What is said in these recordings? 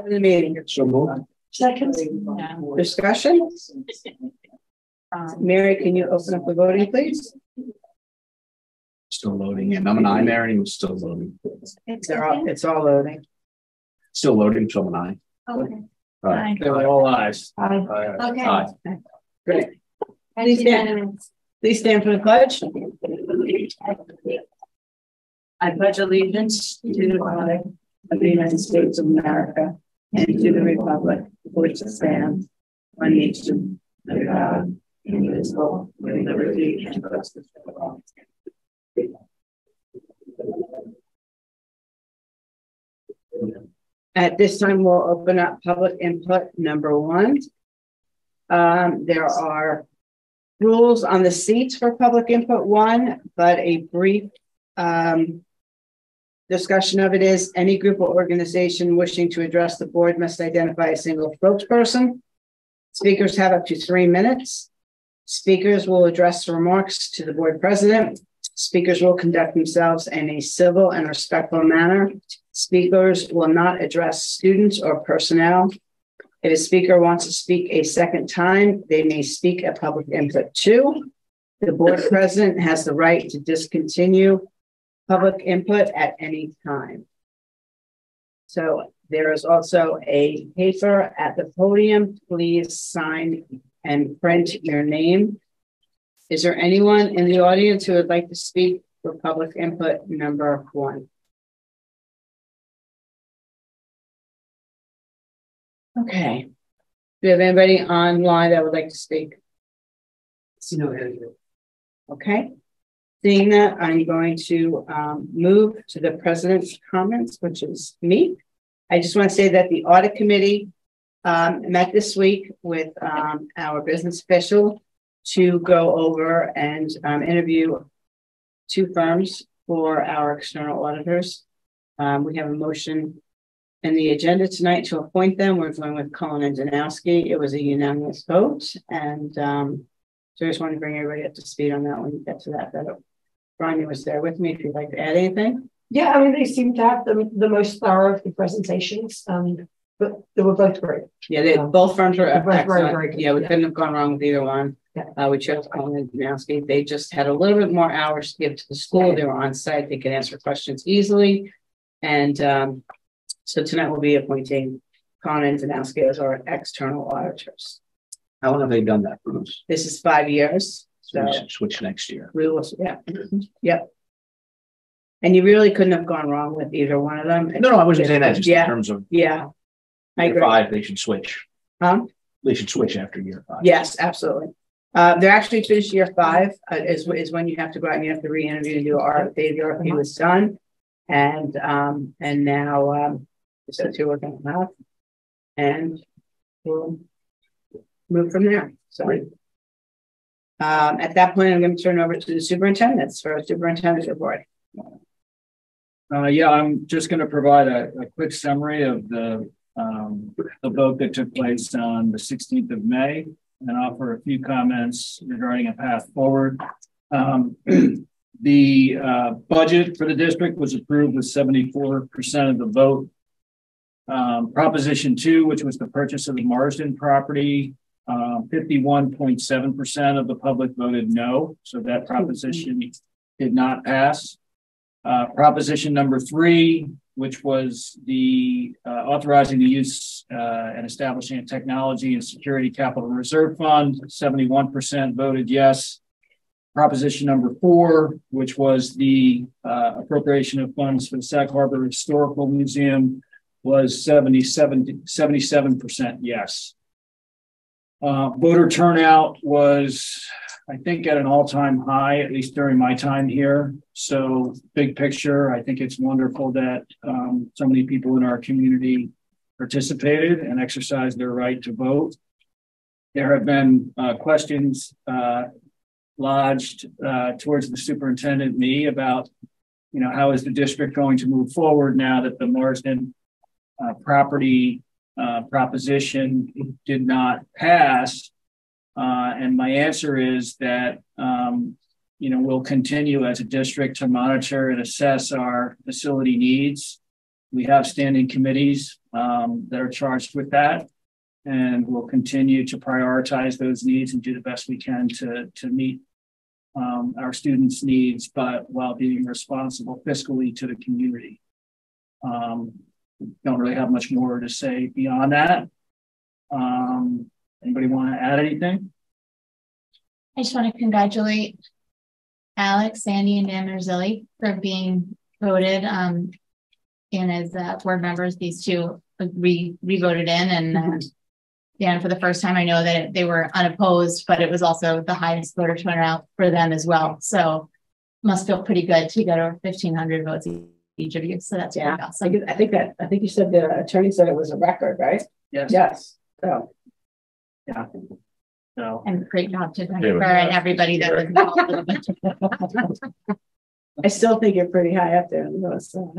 The meeting. So moved. Second. Discussion. Mary, can you open up the voting, please? Still loading. And I'm an aye, Mary, and still loading. It's all loading. Still loading, so I'm an aye. Okay. Aye. They were all ayes. Aye. Okay. Aye. Great. Please stand. Please stand for the pledge. I pledge allegiance to the flag of the United States of America and to the republic for which it stands, one nation, under God, indivisible, with liberty and justice for all. At this time, we'll open up public input number 1. There are rules on the seats for public input 1, but a brief discussion of it is any group or organization wishing to address the board must identify a single spokesperson. Speakers have up to 3 minutes. Speakers will address remarks to the board president. Speakers will conduct themselves in a civil and respectful manner. Speakers will not address students or personnel. If a speaker wants to speak a second time, they may speak at public input 2. The board president has the right to discontinue public input at any time. So there is also a paper at the podium. Please sign and print your name. Is there anyone in the audience who would like to speak for public input number 1? Okay. Do you have anybody online that would like to speak? Okay. Seeing that, I'm going to move to the president's comments, which is me. I just want to say that the audit committee met this week with our business official to go over and interview 2 firms for our external auditors. We have a motion in the agenda tonight to appoint them. We're going with Cullen and Danowski. It was a unanimous vote. And so I just want to bring everybody up to speed on that when you get to that. Ronnie was there with me if you'd like to add anything. Yeah, I mean, they seem to have the most thorough of the presentations, but they were both great. Yeah, both firms were excellent. Very good. Yeah, we couldn't have gone wrong with either one. Yeah. We chose Cullen and Danowski. They just had a little bit more hours to give to the school. They were on site. They could answer questions easily. And so tonight we'll be appointing Cullen and Danowski as our external auditors. How long have they done that, Bruce? This is 5 years. So we should switch next year. We will, yeah. Yep. And you really couldn't have gone wrong with either one of them. No, I wasn't saying that. Just in terms of I agree. 5, they should switch. They should switch after year 5. Yes, absolutely. They're actually finished year 5 is when you have to go out and you have to re-interview and do RFP. The RFP was done, and now so 2 are going to have, and we'll move from there. So. At that point, I'm going to turn over to the superintendents for a superintendent's report. Yeah, I'm just going to provide a quick summary of the vote that took place on the 16th of May and offer a few comments regarding a path forward. The budget for the district was approved with 74% of the vote. Proposition 2, which was the purchase of the Marsden property, 51.7% of the public voted no, so that proposition did not pass. Proposition number 3, which was the authorizing the use and establishing a technology and security capital reserve fund, 71% voted yes. Proposition number 4, which was the appropriation of funds for the Sag Harbor Historical Museum, was 77% yes. Voter turnout was, I think, at an all-time high, at least during my time here. So big picture, I think it's wonderful that so many people in our community participated and exercised their right to vote. There have been questions lodged towards the superintendent and me about, how is the district going to move forward now that the Marsden property proposition did not pass. And my answer is that we'll continue as a district to monitor and assess our facility needs. We have standing committees that are charged with that, and we'll continue to prioritize those needs and do the best we can to meet our students' needs, but while being responsible fiscally to the community. Don't really have much more to say beyond that. Anybody want to add anything? I just want to congratulate Alex, Sandy, and Dan Marzilli for being voted in as board members. These two re-voted in, and Dan, for the first time, I know that they were unopposed, but it was also the highest voter turnout for them as well. So must feel pretty good to get over 1,500 votes each of you. So that's pretty awesome. I think you said the attorney said it was a record, right? Yes. Yes. So yeah. So and great job to Jennifer and everybody that was involved. I still think you're pretty high up there. So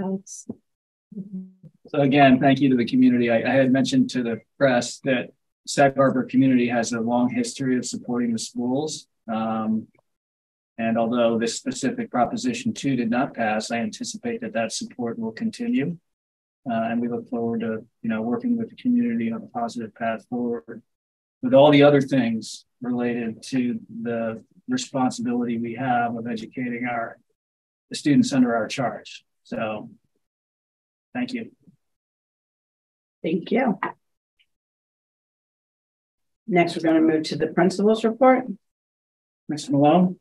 again, thank you to the community. I had mentioned to the press that Sag Harbor community has a long history of supporting the schools. And although this specific Proposition 2 did not pass, I anticipate that support will continue. And we look forward to, working with the community on a positive path forward with all the other things related to the responsibility we have of educating the students under our charge. So thank you. Thank you. Next, we're going to move to the principal's report. Mr. Malone.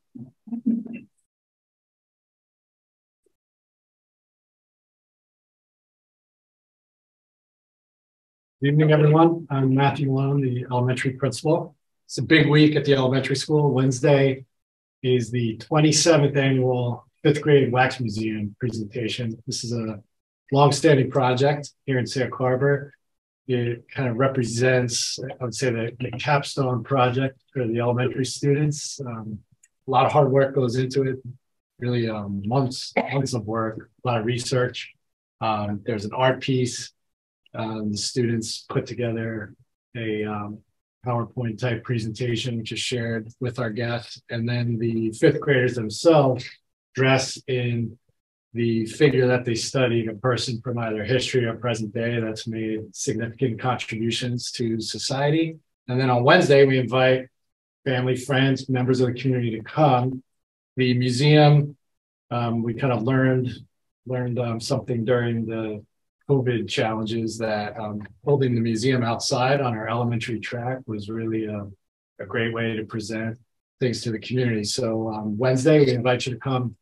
Good evening, everyone. I'm Matthew Malone, the elementary principal. It's a big week at the elementary school. Wednesday is the 27th annual 5th grade Wax Museum presentation. This is a long-standing project here in Sag Harbor. It kind of represents, I would say, the capstone project for the elementary students. A lot of hard work goes into it, really months of work, a lot of research. There's an art piece. The students put together a PowerPoint type presentation, which is shared with our guests. And then the 5th graders themselves dress in the figure that they studied, a person from either history or present day that's made significant contributions to society. And then on Wednesday, we invite family, friends, members of the community to come. The museum, we kind of learned something during the COVID challenges that holding the museum outside on our elementary track was really a great way to present things to the community. So Wednesday, we invite you to come.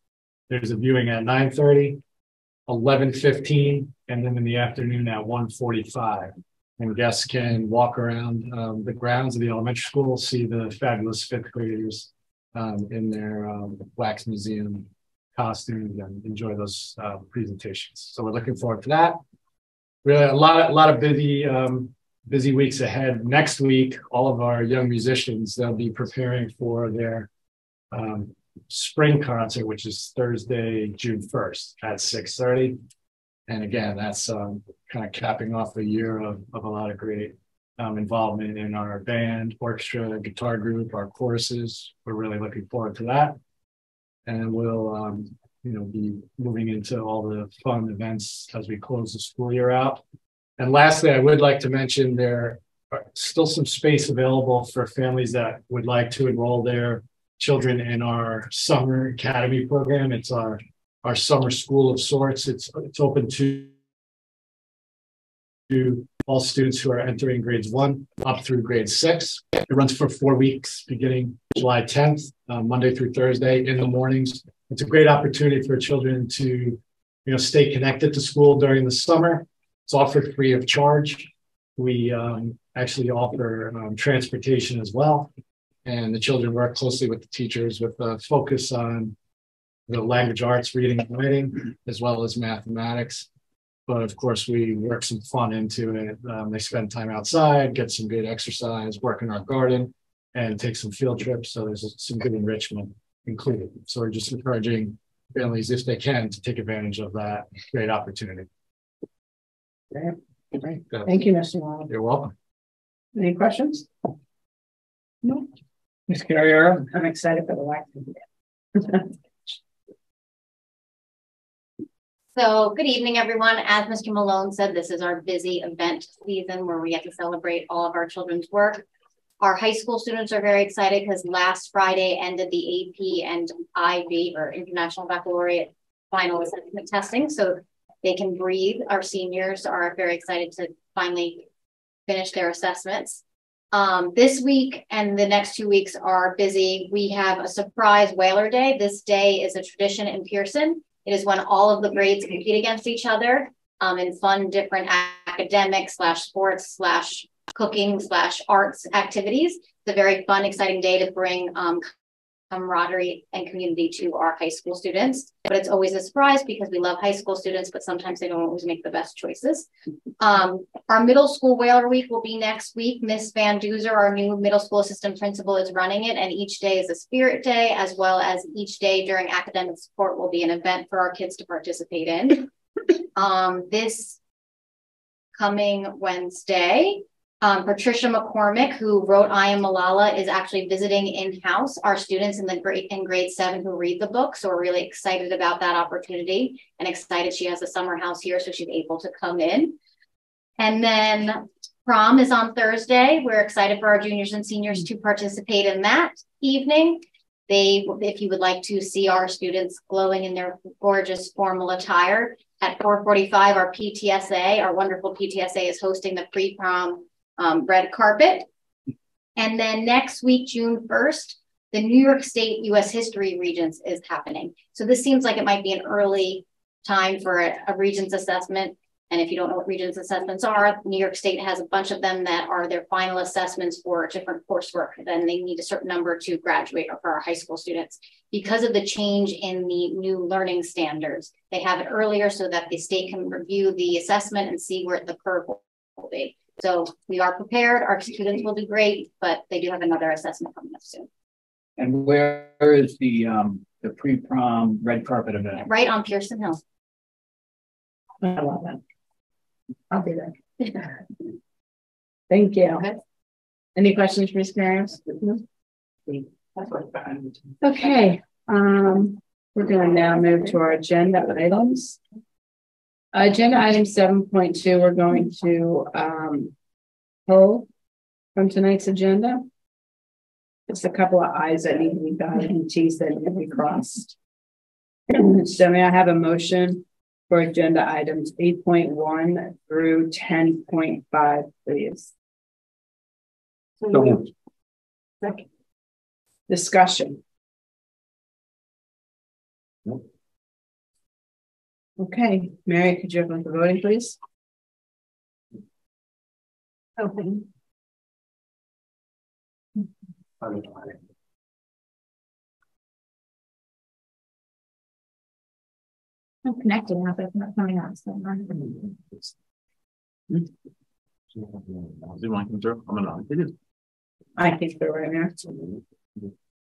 There's a viewing at 9:30, 11:15, and then in the afternoon at 1:45. And guests can walk around the grounds of the elementary school, see the fabulous 5th graders in their Wax Museum costumes and enjoy those presentations. So we're looking forward to that. Really a lot of busy weeks ahead. Next week, all of our young musicians, they'll be preparing for their spring concert, which is Thursday, June 1st at 6:30. And again, that's kind of capping off a year of a lot of great involvement in our band, orchestra, guitar group, our choruses. We're really looking forward to that. And we'll be moving into all the fun events as we close the school year out. And lastly, I would like to mention there are still some space available for families that would like to enroll their children in our summer academy program. It's our summer school of sorts. It's open to all students who are entering grades 1 up through grade 6. It runs for 4 weeks, beginning July 10th, Monday through Thursday in the mornings. It's a great opportunity for children to, stay connected to school during the summer. It's offered free of charge. We actually offer transportation as well. And the children work closely with the teachers with a focus on the language arts, reading and writing, as well as mathematics. But of course, we work some fun into it. They spend time outside, get some good exercise, work in our garden, and take some field trips. So there's some good enrichment included. So we're just encouraging families, if they can, to take advantage of that great opportunity. Great. Thank you, Mr. Wall. You're welcome. Any questions? No. Ms. Carriero. I'm excited for the wax. So good evening, everyone. As Mr. Malone said, this is our busy event season where we get to celebrate all of our children's work. Our high school students are very excited because last Friday ended the AP and IB, or International Baccalaureate, final assessment testing, so they can breathe. Our seniors are very excited to finally finish their assessments. This week and the next 2 weeks are busy. We have a surprise Whaler Day. This day is a tradition in Pearson. It is when all of the grades compete against each other in fun, different academic / sports / cooking / arts activities. It's a very fun, exciting day to bring camaraderie and community to our high school students. But it's always a surprise because we love high school students, but sometimes they don't always make the best choices. Our middle school Whaler Week will be next week. Miss Van Duzer, our new middle school assistant principal, is running it, and each day is a spirit day, as well as each day during academic support will be an event for our kids to participate in. This coming Wednesday, Patricia McCormick, who wrote I Am Malala, is actually visiting in-house our students in grade 7 who read the book. So we're really excited about that opportunity and excited she has a summer house here so she's able to come in. And then prom is on Thursday. We're excited for our juniors and seniors to participate in that evening. If you would like to see our students glowing in their gorgeous formal attire, at 4:45, our PTSA, our wonderful PTSA, is hosting the pre-prom red carpet. And then next week, June 1st, the New York State U.S. History Regents is happening. So this seems like it might be an early time for a Regents assessment. And if you don't know what Regents assessments are, New York State has a bunch of them that are their final assessments for different coursework. Then they need a certain number to graduate for our high school students. Because of the change in the new learning standards, they have it earlier so that the state can review the assessment and see where the curve will be. So we are prepared. Our students will do great, but they do have another assessment coming up soon. And where is the pre-prom red carpet event? Right on Pearson Hill. I love that. I'll be there. Thank you. Okay. Any questions for Ms. Marios? Okay. We're going to now move to our agenda items. Agenda item 7.2, we're going to pull from tonight's agenda. Just a couple of I's that need to be dotted and T's that need to be crossed. So may I have a motion for agenda items 8.1 through 10.5, please? Second. Discussion. Okay, Mary, could you open the voting, please? Open. I'm connected now, but it's not coming out. So I think they're right now.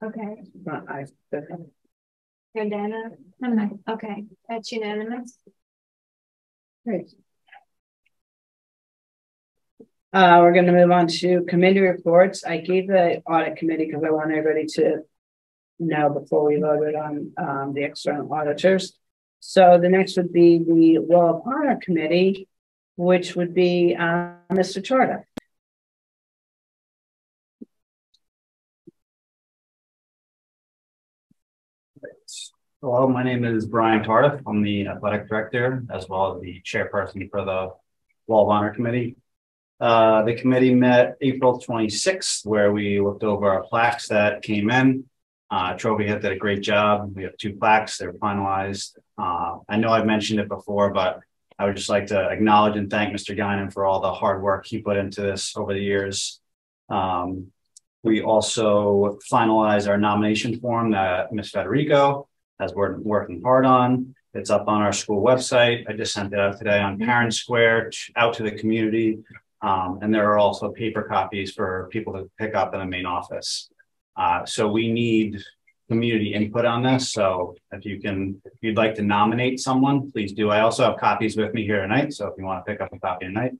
okay. Bandana. Okay, that's unanimous. Great. We're going to move on to committee reports. I gave the audit committee because I want everybody to know before we voted on the external auditors. So the next would be the Wall of Honor Committee, which would be Mr. Charda. Hello, my name is Brian Tardif. I'm the athletic director as well as the chairperson for the Wall of Honor Committee. The committee met April 26th, where we looked over our plaques that came in. Trophy Head did a great job. We have 2 plaques, they're finalized. I know I've mentioned it before, but I would just like to acknowledge and thank Mr. Guinan for all the hard work he put into this over the years. We also finalized our nomination form that Ms. Federico has been working hard on. It's up on our school website. I just sent it out today on Parent Square out to the community. And there are also paper copies for people to pick up in the main office. So we need community input on this. So if you'd like to nominate someone, please do. I also have copies with me here tonight. So if you want to pick up a copy tonight,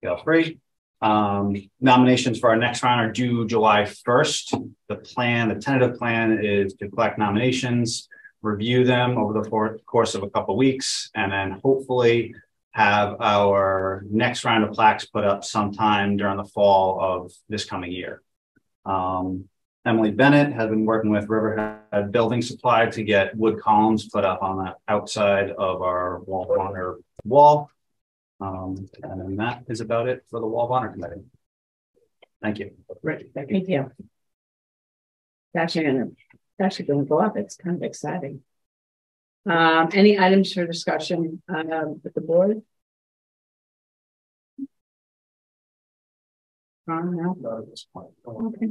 feel free. Nominations for our next round are due July 1st. The tentative plan is to collect nominations, review them over the course of a couple of weeks, and then hopefully have our next round of plaques put up sometime during the fall of this coming year. Emily Bennett has been working with Riverhead Building Supply to get wood columns put up on the outside of our Wall of Honor wall. And then that is about it for the Wall of Honor Committee. Thank you. Great, thank you. It's actually going to go up. It's kind of exciting. Any items for discussion with the board? No. Okay.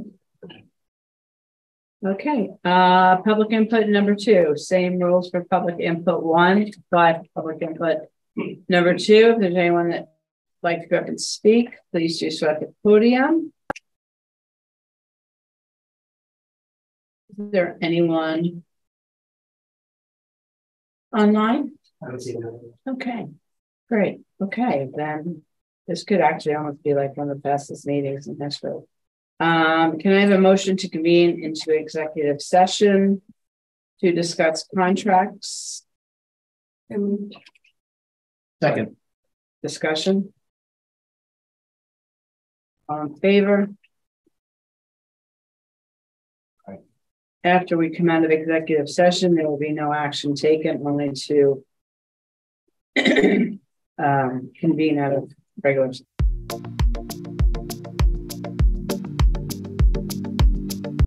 Okay. Public input number 2. Same rules for public input 1, but public input number 2. If there's anyone that would like to go up and speak, please do so at the podium. Is there anyone online? Okay, great. Okay, then this could actually almost be like one of the fastest meetings in history. Can I have a motion to convene into executive session to discuss contracts? Second. Discussion? All in favor? After we come out of executive session, there will be no action taken, only to convene out of regular session.